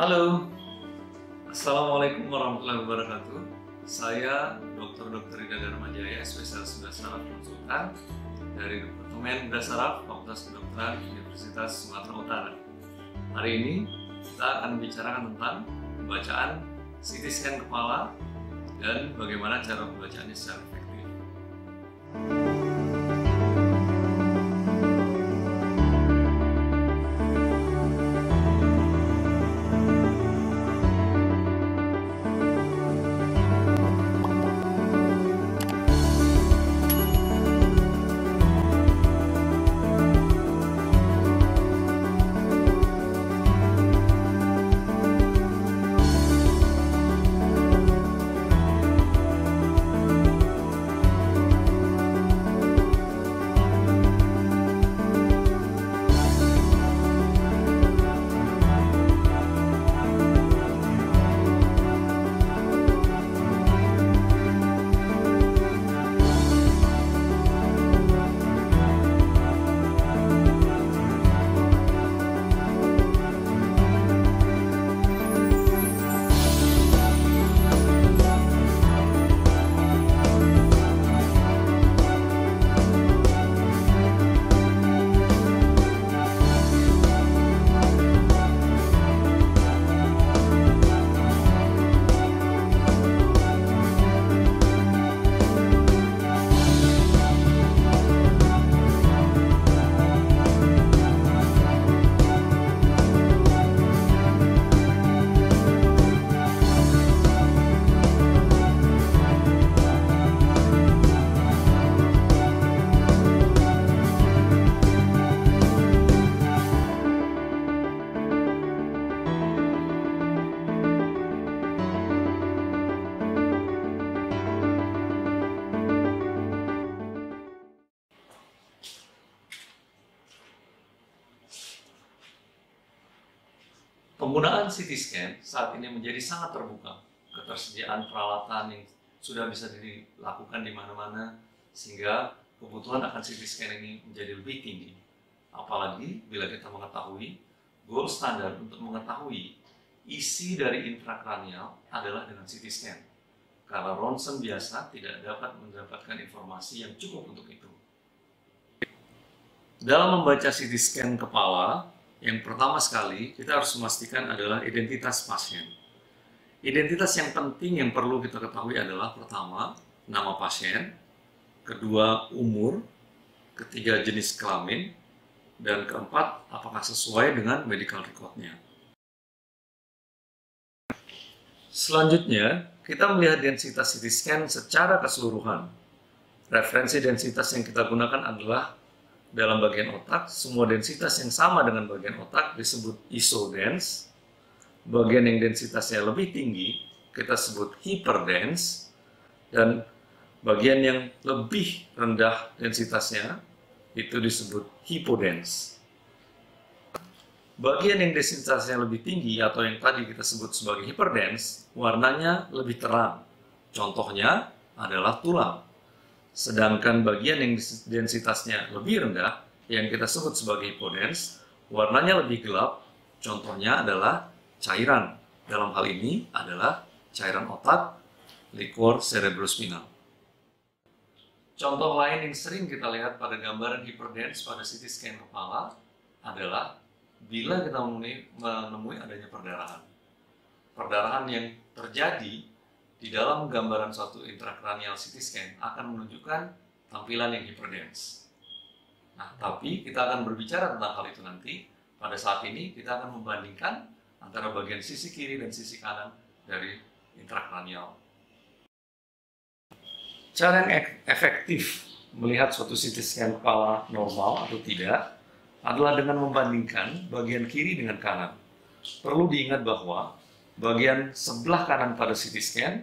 Halo, Assalamualaikum warahmatullahi wabarakatuh. Saya Dr. Ida Dharmajaya, spesialis bedah saraf konsultan dari Departemen Bedah Saraf Fakultas Kedokteran Universitas Sumatera Utara. Hari ini kita akan membicarakan tentang pembacaan CT scan kepala dan bagaimana cara pembacaannya secara efektif. Penggunaan CT scan saat ini menjadi sangat terbuka. Ketersediaan peralatan yang sudah bisa dilakukan di mana-mana, sehingga kebutuhan akan CT scan ini menjadi lebih tinggi. Apalagi bila kita mengetahui gold standar untuk mengetahui isi dari intrakranial adalah dengan CT scan. Karena ronsen biasa tidak dapat mendapatkan informasi yang cukup untuk itu. Dalam membaca CT scan kepala, yang pertama sekali kita harus memastikan adalah identitas pasien. Identitas yang penting yang perlu kita ketahui adalah pertama, nama pasien, kedua, umur, ketiga, jenis kelamin, dan keempat, apakah sesuai dengan medical record-nya. Selanjutnya, kita melihat densitas CT scan secara keseluruhan. Referensi densitas yang kita gunakan adalah dalam bagian otak, semua densitas yang sama dengan bagian otak disebut isodense. Bagian yang densitasnya lebih tinggi kita sebut hyperdense, dan bagian yang lebih rendah densitasnya itu disebut hypodense. Bagian yang densitasnya lebih tinggi atau yang tadi kita sebut sebagai hyperdense, warnanya lebih terang. Contohnya adalah tulang. Sedangkan bagian yang densitasnya lebih rendah, yang kita sebut sebagai hypodense, warnanya lebih gelap, contohnya adalah cairan. Dalam hal ini adalah cairan otak, liquor cerebrospinal. Contoh lain yang sering kita lihat pada gambaran hyperdense pada CT scan kepala adalah bila kita menemui adanya perdarahan. Perdarahan yang terjadi di dalam gambaran suatu intrakranial CT scan akan menunjukkan tampilan yang hyperdense. Nah, tapi kita akan berbicara tentang hal itu nanti. Pada saat ini kita akan membandingkan antara bagian sisi kiri dan sisi kanan dari intrakranial. Cara yang efektif melihat suatu CT scan kepala normal atau tidak adalah dengan membandingkan bagian kiri dengan kanan. Perlu diingat bahwa bagian sebelah kanan pada CT scan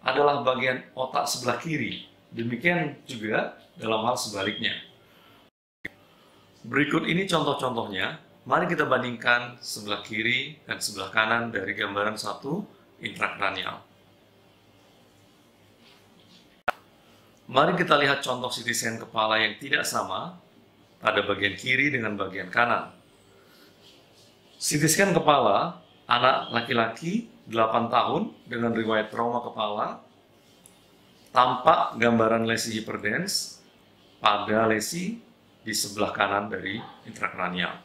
adalah bagian otak sebelah kiri. Demikian juga dalam hal sebaliknya. Berikut ini contoh-contohnya. Mari kita bandingkan sebelah kiri dan sebelah kanan dari gambaran satu intrakranial. Mari kita lihat contoh CT scan kepala yang tidak sama pada bagian kiri dengan bagian kanan. CT scan kepala anak laki-laki 8 tahun dengan riwayat trauma kepala, tampak gambaran lesi hiperdens pada lesi di sebelah kanan dari intrakranial.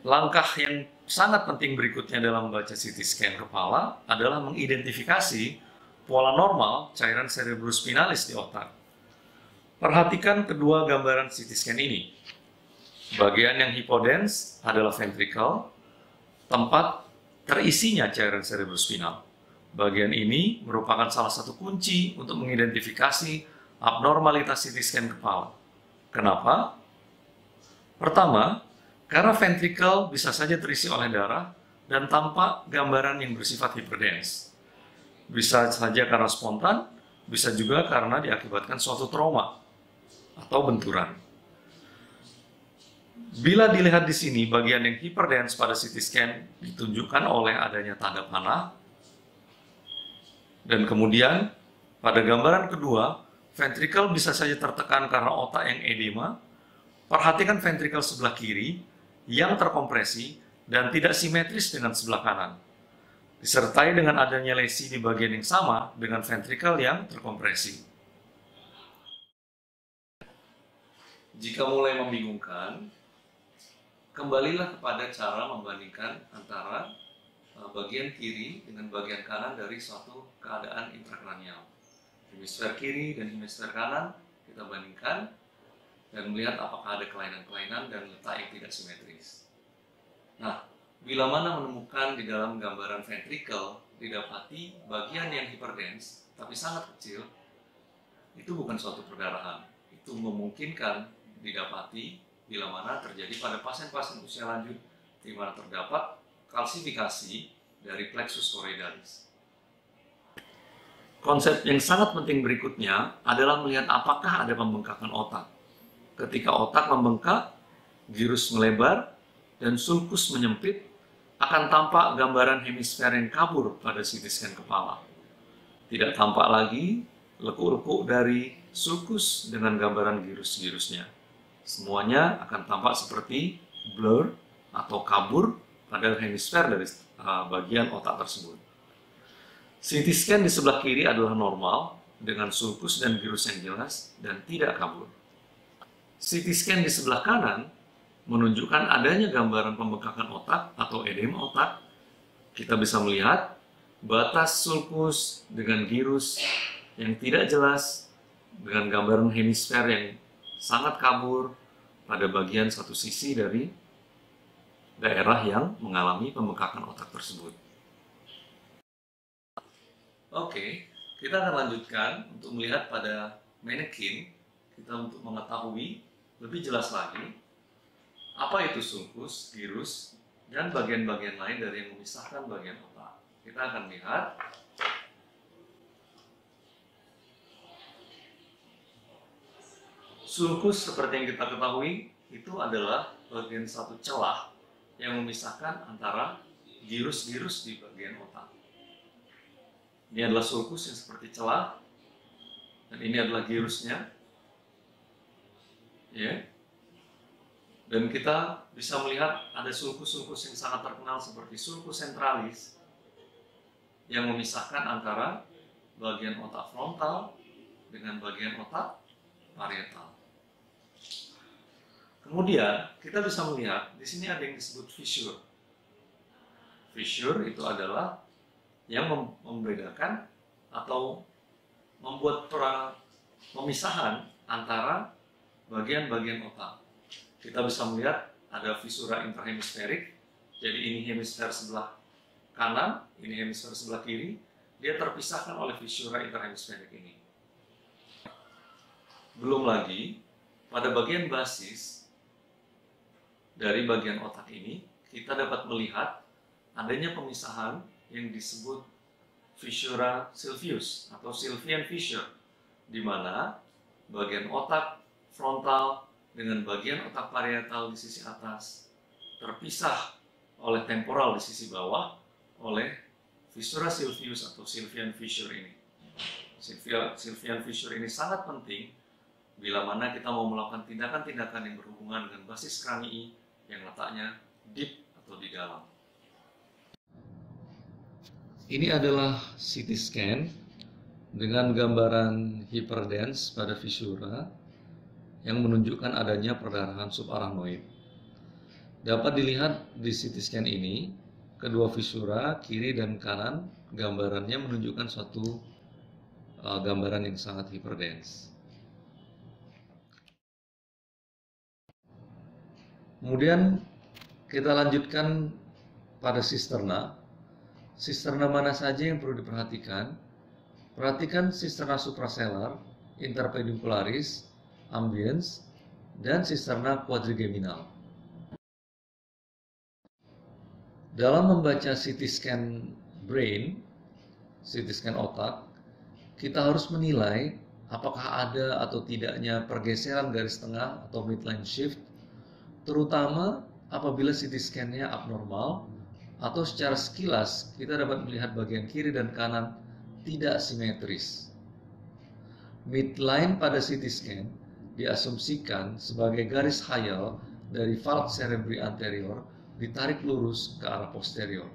Langkah yang sangat penting berikutnya dalam membaca CT scan kepala adalah mengidentifikasi pola normal cairan cerebrospinalis di otak. Perhatikan kedua gambaran CT scan ini. Bagian yang hipodens adalah ventricle, tempat terisinya cairan cerebrospinal. Bagian ini merupakan salah satu kunci untuk mengidentifikasi abnormalitas CT scan kepala. Kenapa? Pertama, karena ventricle bisa saja terisi oleh darah dan tampak gambaran yang bersifat hiperdens. Bisa saja karena spontan, bisa juga karena diakibatkan suatu trauma atau benturan. Bila dilihat di sini, bagian yang hiperdens pada CT scan ditunjukkan oleh adanya tanda panah. Dan kemudian, pada gambaran kedua, ventricle bisa saja tertekan karena otak yang edema. Perhatikan ventricle sebelah kiri yang terkompresi dan tidak simetris dengan sebelah kanan, disertai dengan adanya lesi di bagian yang sama dengan ventricle yang terkompresi. Jika mulai membingungkan, kembalilah kepada cara membandingkan antara bagian kiri dengan bagian kanan dari suatu keadaan intrakranial. Hemisfer kiri dan hemisfer kanan kita bandingkan dan melihat apakah ada kelainan-kelainan dan letak yang tidak simetris. Nah, bila mana menemukan di dalam gambaran ventricle didapati bagian yang hiperdens tapi sangat kecil, itu bukan suatu perdarahan. Itu memungkinkan didapati bila mana terjadi pada pasien-pasien usia lanjut di mana terdapat kalsifikasi dari plexus choroidalis. Konsep yang sangat penting berikutnya adalah melihat apakah ada pembengkakan otak. Ketika otak membengkak, girus melebar, dan sulcus menyempit, akan tampak gambaran hemisfer yang kabur pada CT scan kepala. Tidak tampak lagi lekuk-lekuk dari sulcus dengan gambaran girus-girusnya. Semuanya akan tampak seperti blur atau kabur pada hemisfer dari bagian otak tersebut. CT scan di sebelah kiri adalah normal dengan sulcus dan girus yang jelas dan tidak kabur. CT scan di sebelah kanan menunjukkan adanya gambaran pembengkakan otak atau edema otak. Kita bisa melihat batas sulcus dengan girus yang tidak jelas dengan gambaran hemisfer yang sangat kabur pada bagian satu sisi dari daerah yang mengalami pembengkakan otak tersebut. Oke, kita akan lanjutkan untuk melihat pada manekin, kita untuk mengetahui lebih jelas lagi apa itu sulcus, girus, dan bagian-bagian lain dari yang memisahkan bagian otak. Kita akan lihat sulcus seperti yang kita ketahui itu adalah bagian satu celah yang memisahkan antara girus-girus di bagian otak. Ini adalah sulcus yang seperti celah, dan ini adalah girusnya. Ya. Dan kita bisa melihat ada sulcus-sulcus yang sangat terkenal seperti sulcus centralis yang memisahkan antara bagian otak frontal dengan bagian otak parietal. Kemudian kita bisa melihat di sini ada yang disebut fissure. Fissure itu adalah yang membedakan atau membuat pemisahan antara bagian-bagian otak. Kita bisa melihat ada fisura intrahemisferik, jadi ini hemisfer sebelah kanan, ini hemisfer sebelah kiri, dia terpisahkan oleh fisura intrahemisferik ini. Belum lagi, pada bagian basis dari bagian otak ini, kita dapat melihat adanya pemisahan yang disebut fissura sylvius atau sylvian fissure, di mana bagian otak frontal dengan bagian otak parietal di sisi atas terpisah oleh temporal di sisi bawah oleh fissura sylvius atau sylvian fissure ini. Sylvian fissure ini sangat penting bila mana kita mau melakukan tindakan-tindakan yang berhubungan dengan basis kranii yang letaknya deep atau di dalam. Ini adalah CT scan dengan gambaran hyperdens pada visura yang menunjukkan adanya perdarahan subarachnoid. Dapat dilihat di CT scan ini, kedua visura kiri dan kanan gambarannya menunjukkan suatu gambaran yang sangat hyperdens. Kemudian kita lanjutkan pada sisterna. Sisterna mana saja yang perlu diperhatikan? Perhatikan sisterna suprasellar, interpedicularis, ambiens, dan sisterna quadrigeminal. Dalam membaca CT scan brain, CT scan otak, kita harus menilai apakah ada atau tidaknya pergeseran garis tengah atau midline shift, terutama apabila CT scan-nya abnormal atau secara sekilas kita dapat melihat bagian kiri dan kanan tidak simetris. Midline pada CT scan diasumsikan sebagai garis khayal dari valve cerebri anterior ditarik lurus ke arah posterior.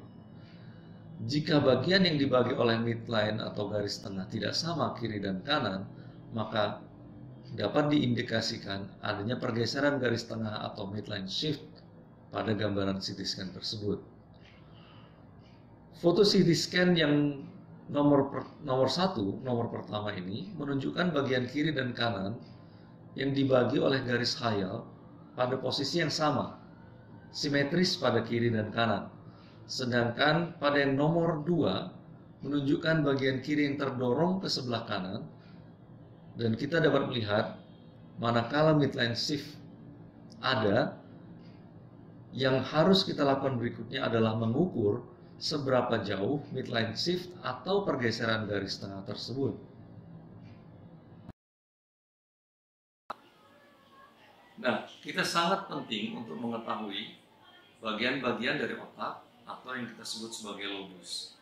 Jika bagian yang dibagi oleh midline atau garis tengah tidak sama kiri dan kanan, maka dapat diindikasikan adanya pergeseran garis tengah atau midline shift pada gambaran CT scan tersebut. Foto CT scan yang nomor pertama ini menunjukkan bagian kiri dan kanan yang dibagi oleh garis khayal pada posisi yang sama, simetris pada kiri dan kanan. Sedangkan pada yang nomor 2 menunjukkan bagian kiri yang terdorong ke sebelah kanan, dan kita dapat melihat manakala midline shift ada, yang harus kita lakukan berikutnya adalah mengukur seberapa jauh midline shift atau pergeseran garis tengah tersebut. Nah, kita sangat penting untuk mengetahui bagian-bagian dari otak atau yang kita sebut sebagai lobus.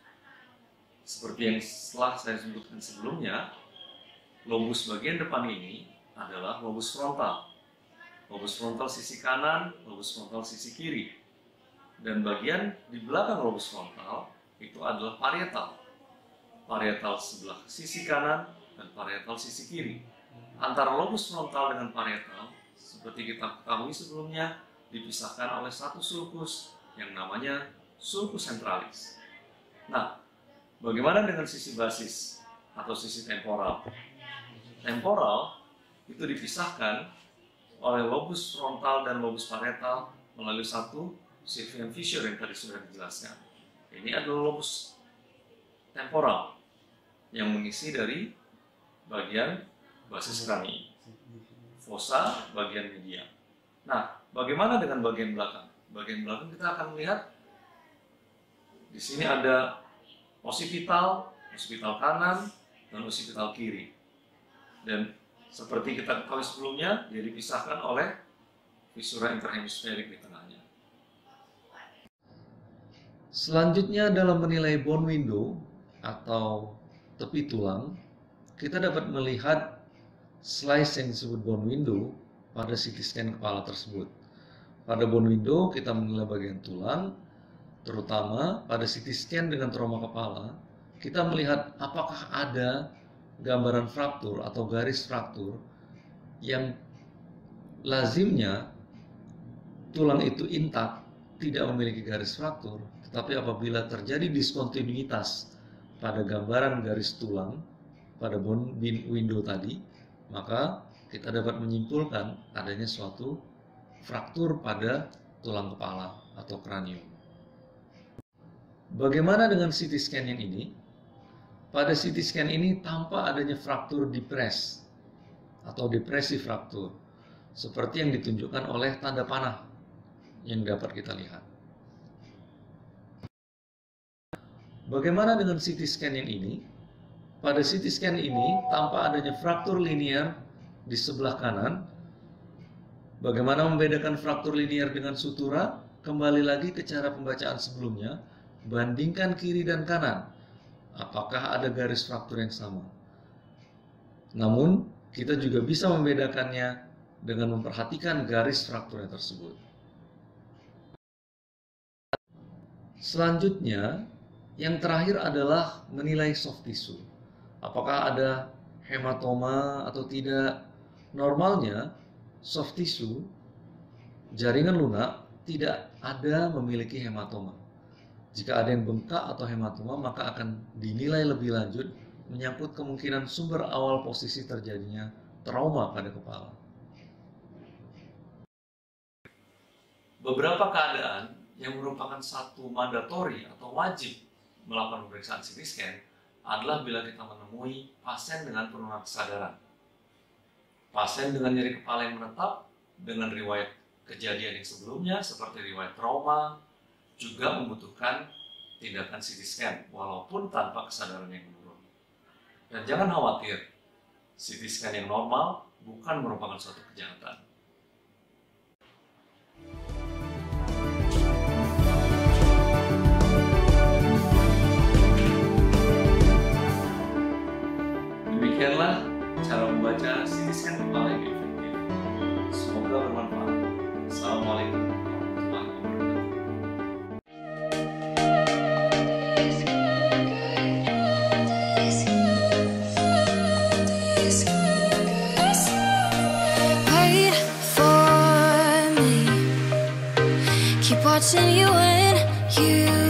Seperti yang setelah saya sebutkan sebelumnya, lobus bagian depan ini adalah lobus frontal. Lobus frontal sisi kanan, lobus frontal sisi kiri. Dan bagian di belakang lobus frontal itu adalah parietal. Parietal sebelah sisi kanan dan parietal sisi kiri. Antara lobus frontal dengan parietal, seperti kita ketahui sebelumnya, dipisahkan oleh satu sulcus yang namanya sulcus centralis. Nah, bagaimana dengan sisi basis atau sisi temporal? Temporal itu dipisahkan oleh lobus frontal dan lobus parietal melalui satu Sylvian fissure yang tadi sudah dijelaskan. Ini adalah lobus temporal yang mengisi dari bagian basis krani, fossa bagian median. Nah, bagaimana dengan bagian belakang? Bagian belakang kita akan melihat di sini ada occipital, occipital kanan, dan occipital kiri. Dan seperti kita ketahui sebelumnya, dia dipisahkan oleh visura interhemisferik di tengahnya. Selanjutnya dalam menilai bone window atau tepi tulang, kita dapat melihat slice yang disebut bone window pada CT scan kepala tersebut. Pada bone window kita menilai bagian tulang, terutama pada CT scan dengan trauma kepala, kita melihat apakah ada gambaran fraktur atau garis fraktur yang lazimnya tulang itu intak, tidak memiliki garis fraktur, tetapi apabila terjadi diskontinuitas pada gambaran garis tulang pada bone window tadi, maka kita dapat menyimpulkan adanya suatu fraktur pada tulang kepala atau kranium. Bagaimana dengan CT scan yang ini? Pada CT scan ini tampak adanya fraktur depres atau depresi fraktur, seperti yang ditunjukkan oleh tanda panah yang dapat kita lihat. Bagaimana dengan CT scan yang ini? Pada CT scan ini tampak adanya fraktur linear di sebelah kanan. Bagaimana membedakan fraktur linear dengan sutura? Kembali lagi ke cara pembacaan sebelumnya, bandingkan kiri dan kanan. Apakah ada garis fraktur yang sama? Namun, kita juga bisa membedakannya dengan memperhatikan garis frakturnya tersebut. Selanjutnya, yang terakhir adalah menilai soft tissue. Apakah ada hematoma atau tidak? Normalnya, soft tissue, jaringan lunak, tidak ada memiliki hematoma. Jika ada yang bengkak atau hematoma, maka akan dinilai lebih lanjut menyangkut kemungkinan sumber awal posisi terjadinya trauma pada kepala. Beberapa keadaan yang merupakan satu mandatori atau wajib melakukan pemeriksaan CT scan adalah bila kita menemui pasien dengan penurunan kesadaran, pasien dengan nyeri kepala yang menetap dengan riwayat kejadian yang sebelumnya seperti riwayat trauma, juga membutuhkan tindakan CT scan walaupun tanpa kesadaran yang menurun. Dan jangan khawatir, CT scan yang normal bukan merupakan suatu kejahatan. Demikianlah cara membaca CT scan kepala yang efektif. Semoga bermanfaat. Assalamualaikum warahmatullahi wabarakatuh. Wait for me. Keep watching you when you